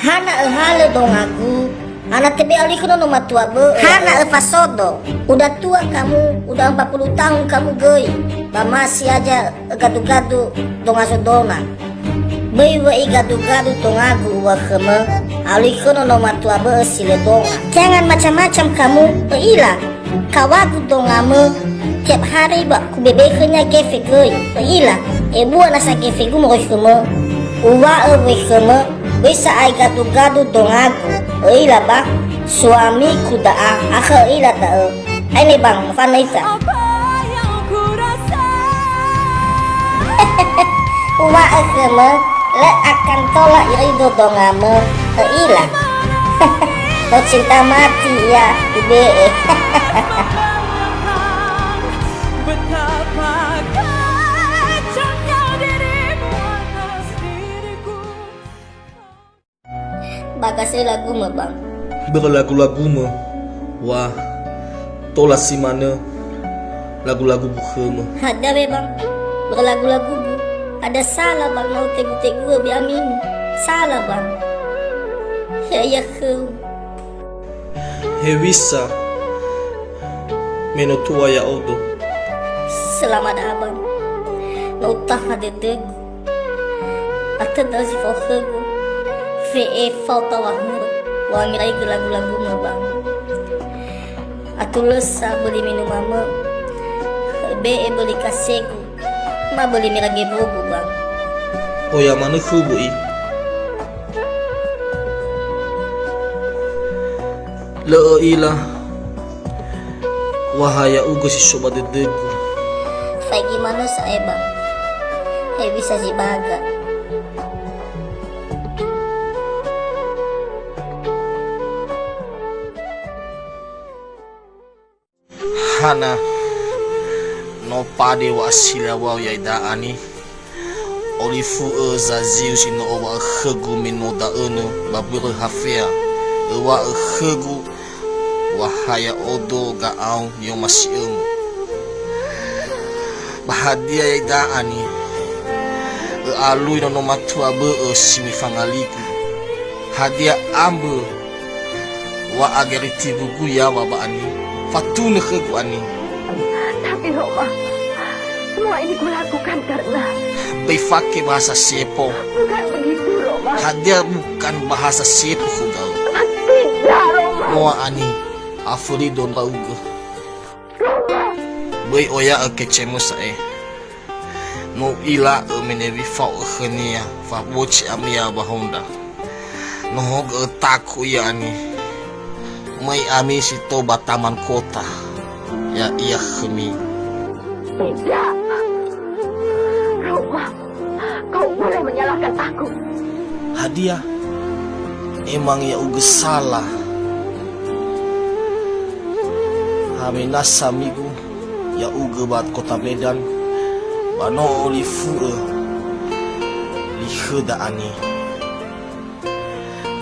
Hana halo dong aku. Anak tebe ali kuno nomor tua be. Hana fasodo. Udah tua kamu, udah 40 tahun kamu goi. Ba masih aja gadu-gadu dong asodona. Bei wa gadu-gadu dong aku wa kema. Ali kuno nomor tua be sile dong. Jangan macam-macam kamu. Ila kawagu dong ame. Tiap hari ba ku bebe kenya gefe goi. Ila ebu anasa gefe gu mo kema. Uwa ewe kema. Bisa ay gadu-gadu dong aku. Ila bang, suamiku daa, aku ila daa. Ini bang, Vanessa. Uwa ekeme, le akan tolak irido dong ame. Ila, lo cinta mati ya, ibe. Bagasnya lagu mah bang. Berlagu-lagu mah. Wah, tola si mana lagu-lagu buka mah. Ada be bang, berlagu-lagu bu. Ada salah bang, mau tegu-tegu bi amin. Salah bang. Ya kau. Hewisa meno tua ya odo. Selamat abang. Nautah ada degu. Atau dari fohego. VE falta wahmur. Wangirai lagu-lagu mah bang. Atu lesa beli minum mama. BE beli kasegu. Ma beli mirage bobo bang. Oh ya mana kubu i? Leo ila wahaya ugo si soba dedegu. Fai gimana saya bang? Bisa si baga. Hana no pade wa sila wa ya da ani olifu za ziu si no wa khegu min no da ene ba buru hafia wa khegu wa haya odo ga au yo masium bahadia ya da ani alui no matua be si mi fangaliku hadia ambu wa ageriti bugu ya wa ba ani Fatuna ke ku ani. Tapi Roma, semua ini kulakukan karena Beifake bahasa sepo. bukan begitu Roma. Hadia bukan bahasa sepo kudau. Tidak Roma. Moa ani afuri don baugo. Boi oya kecemu sae. No ila menevi fa khania fa bochi amia bahonda. No hog taku ya ani. Mai ami si toba taman kota ya iya kemi. Tidak. Roma, kau boleh menyalahkan aku. Hadiah emang ya uga salah. Hamina samigu ya uga bat kota Medan bano olifu liheda ani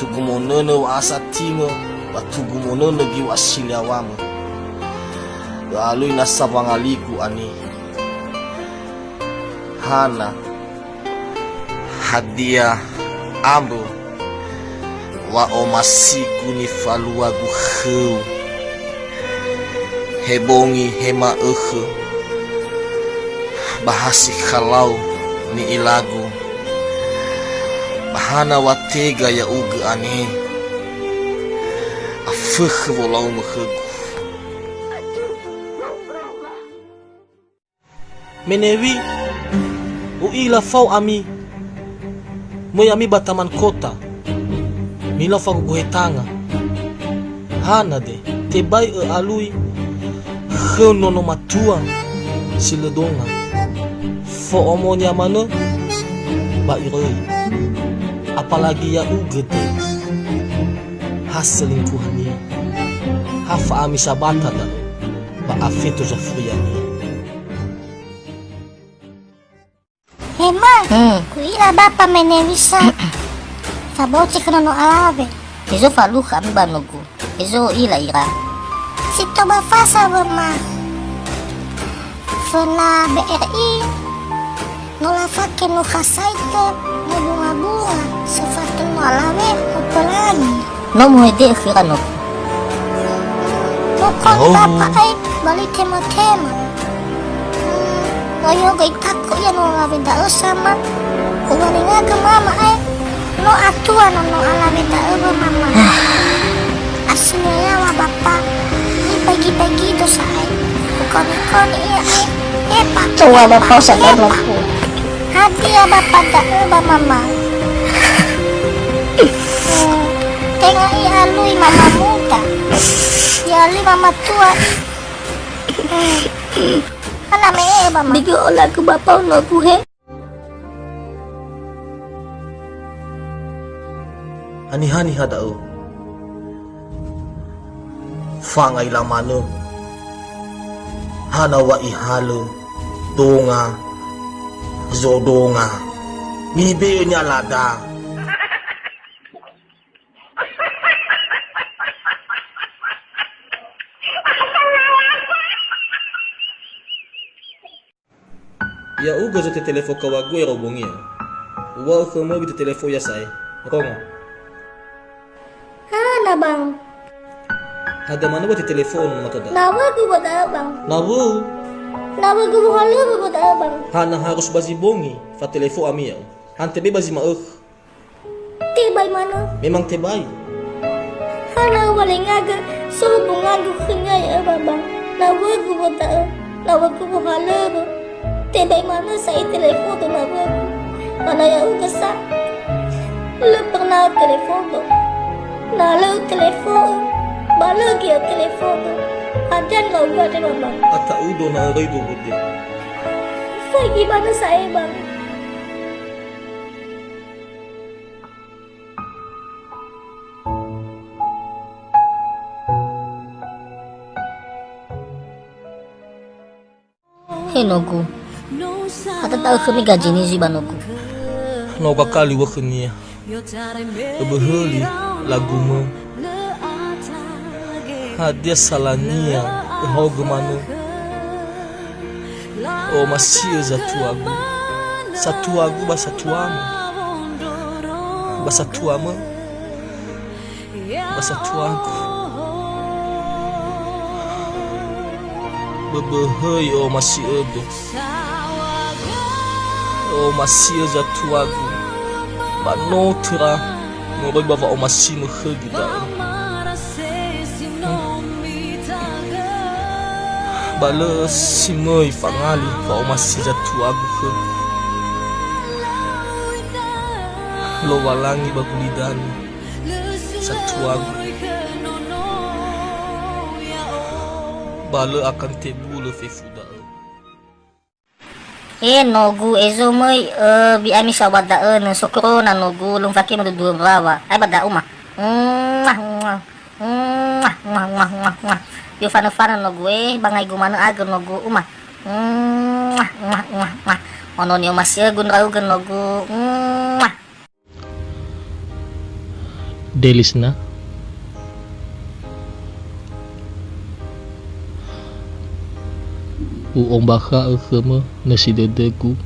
tugumonene wa asatima batugu mono nagi wasilia wamo lalu nasa pangaliku ani Hana hadia ambo wa omasiku ni falua gu kheu hebongi hema bahasi khalau ni ilagu bahana watega ya uga ani Afuk volau mehegu. Menewi uila fau ami moy ami bataman kota mila fa guhetanga hana de tebai alui khono no matua siledonga fo omonya mana ba iroi apalagi ya ugete haselingkuhani hafa ami sabata da ba afeto jafriani Hema, kuila bapa menevisa. Sabote kono alave. Ezo falu kami banogu. Ezo ila ira. Sito bafasa bama. Fena BRI. Nola fake no khasaite. No bunga-bunga. Sefat Alame, apa lagi? No mo ide akhiran no. No kon papa ay balik tema-tema. Ngayon kay tako yan no alame da sama. Uwani nga ke mama ay no atua no alame da mama. Aslinya ya wa bapa. Ni pagi-pagi do say. Kon iya ay pak. Tua bapa sa dalo ko. Hati ya bapa da mama. Tengok ya lui mama muda, ya lui mama tua. Anak me mama. Bigo olah ke bapa no buhe. Hani hadao. Fangai lamano. Hana wa ihalo. Donga. Zodonga. Mibe nya lada. Ya uga zo te telefon kawago ya robongi ya. Wa ko mo bita telefon ya sai. Rongo. Hana bang. Hada mana ba te telefon mata da? Nawa gu bata bang. Nawu. Nawa gu hala bata bang. Hana harus bazi bongi fa telefon ami ya. Han tebe bazi mauk. Tibay mana? Memang tebay. Hana wala ngaga so bungagu khnya ya bang. Nawa gu bata. Nawa gu hala ba. Tibay mana sa telefon do nawa. Mana ya uga sa. Pernah telefon do. Nalo telefon. Balagi ya telefon do. Ajan lo uga de bang. Ata udo na reido bude. Fai gimana saya bang? Henogu. Kata tahu kami gaji ni si banoku. No bakali wa khnia. Ebeheli lagu mo. Hadia salania ehogmano. O masio za tuagu. Satuagu basatuamo. Basatuamo. Basatuagu. Bebehei o masio do. O masio za tuagu. Banotra. Ngoi bava o masino khegida. Bala simoi fangali fa o masija tuagu ke. Lo walangi bagulidani satuagu. Bala akan tebu le fefuda. Nogu ezo moi bi ami sawada no sokro na nogu lung fakir mo do brawa. Ay bada uma. Yo fana no gue bangay gumano agon no gu uma ono niyo masya gun rau gan no gu Delisna ombaka khema nasi dedegu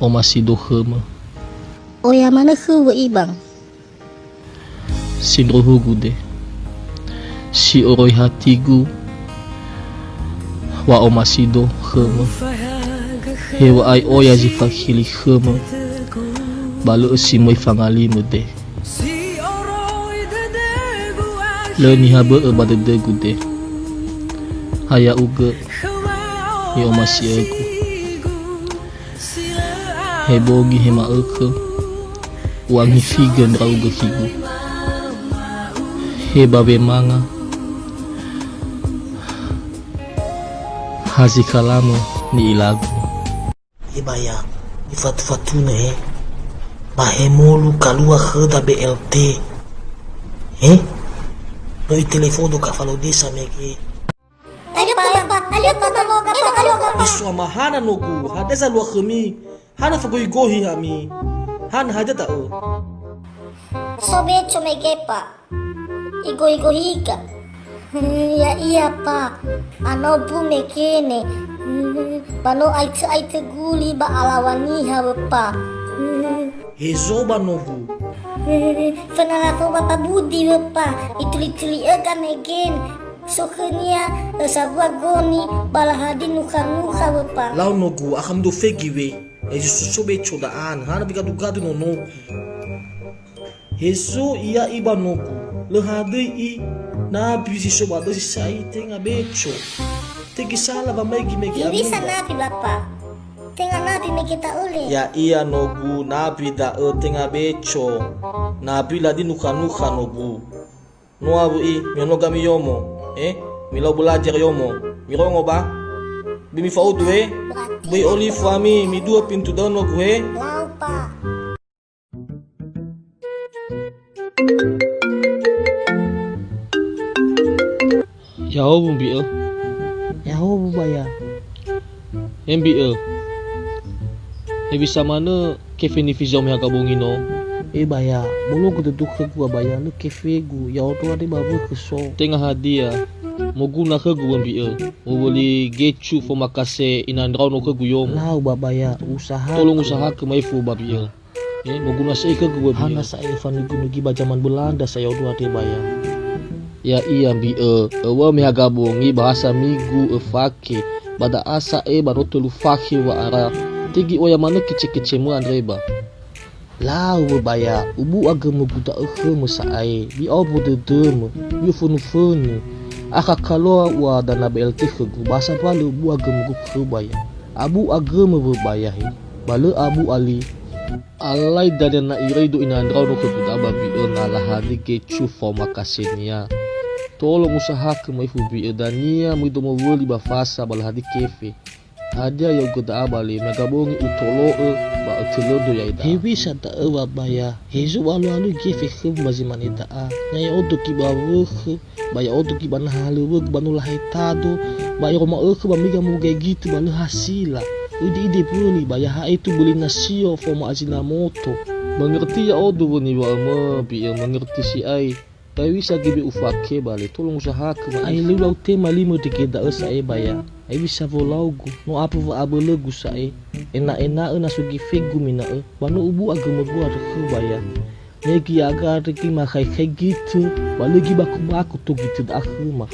o masido khema o ya mana khu ibang sindro hugude si oroi hatigu wa o masido khema hewa ai oya zifakhili khema balu si moi fangali mude le ni habe bade degude haya uga yo masiego hebogi hema eke wangi figen rauga higu heba manga hazi kalamu ni ilagu ibaya ifat-fatune bahemolu kalua kheda BLT no i telefono ka falo desa meki Iswa mahana nogu hadeza lua khemi hana fagoi gohi hami han hajata o sobe chomegepa igo higa ya iya pa ano bume kene pano aite guli ba alawani ha pa Hezo banogu. Fanalako Bapak Budi Bapak. Ituli-tuli kan again. Sokenya sabwa goni balahadin nuka-nuka Bapak. Lau nogu akam do fegiwe. Eji susobe chodaan. Hana bigadu-gadu no nogu. Hezo iya iba nogu. Lehade i nabi si sobado si sai tenga becho. Tegi salah ba megi Iri nabi Bapak. Tengah nabi me kita ule. Ya iya nogu nabi da tenga becho. Nabi ladi nuka-nuka nogu. Noabu i mionoga miyomo. Milo belajar yomo. Mirongo ba? Bimi faudu Bui oli fami mi dua pintu daun nogu Lau Pak. Yao bumbi Yaho bubaya. MBA. Bisa mana kefe ni fizom ya kabungino. Baya, bolo ko duduk ke gua baya lu kefe gu. Ya auto ade babu keso. Tengah hadia. Moguna ke gu MBA. Mo beli gechu fo makase inandraw no ke gu yom. Lau babaya usaha. Tolong usaha ke mai fu babia. Moguna sei ke gu Hana babia. sa Evan nugi ba zaman Belanda saya auto ade baya. Ya iya MBA. Ewa me gabungi bahasa migu fake. Bada asa baroto lu fake wa ara. Tigi oya mana kece-kece mu andreba. Lau babaya ubu agama guda musaai. Bi obo de dem. Bi funu. Aka kaloa wa dana BLT ke gu bahasa palu ubu agama gu ke baya. Abu agama babaya he. Balu abu ali. Alai dari na irido inandraw no ke guda babia na lahadi gechu fo makasenia. Tolong usaha ke mai fu bi dania mu do mo woli ba fasa balhadi kefe. Hadia yo goda abali megabongi utolo ba utulodo ya ida. Hewi santa ewa baya. Hezu alu kefe ke mazimani daa. Nyai odo ki ba wuk. Baya odo ki ban halu wuk banu lahai tado. Baya roma ba miga mu gitu balu hasila. Ide puli baya ha itu beli nasio fo ma moto. Mengerti ya odo boni wa ma bi mengerti si ai. Tapi bisa gibi ufake bali tolong usaha ke Ai lu lau te malimo dikeda sae baya. Ai bisa volau gu. No apa va abele gu sae. Ena na sugi fegu mina banu ubu agama gu ada ke baya. Negi aga reki makai gitu. Balegi baku tu gitu dah mah.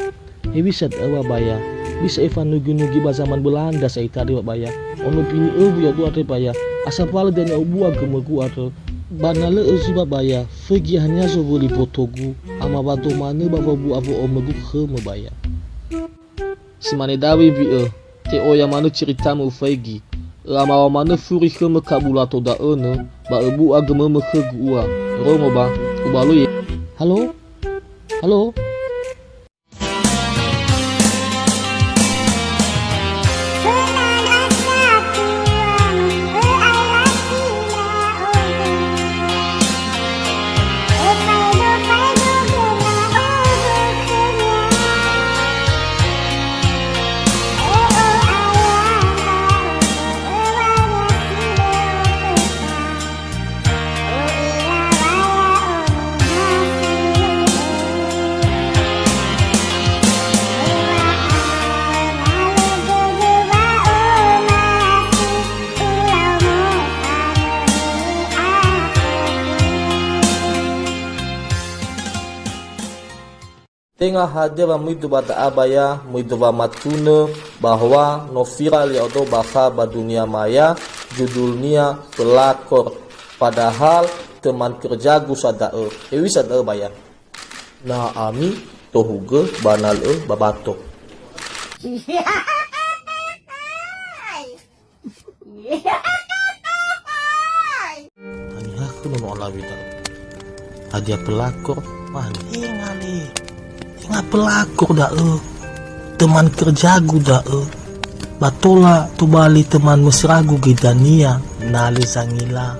Ai bisa awa baya. Bisa Evan nugi ba zaman Belanda sae tadi baya. Ono pini ya du ate baya. Asa pala dan ubu agama gu ada. Banale uzuba baya. Fegi hanya zo boli potogu. Ama batu mana bawa bu avo omegu ke mebaya. si mane dawi bi te oya mana cerita mu fegi. Ama wa mana furi ke makabulato da ba ebu agama me ke gua. Romo ba ubalu ye. Halo? Halo? Tengah hadir muito bata abaya muito ba matune bahwa no viral ya atau bahwa ba dunia maya judulnya pelakor padahal teman kerja gu sada ewi sada baya na ami tohuge banal babato Tani aku nono alawi tau. Hadiah pelakor mana ngali. Tengah pelakor dah teman kerjaku dah batola tu bali teman mesragu gedania nali sangila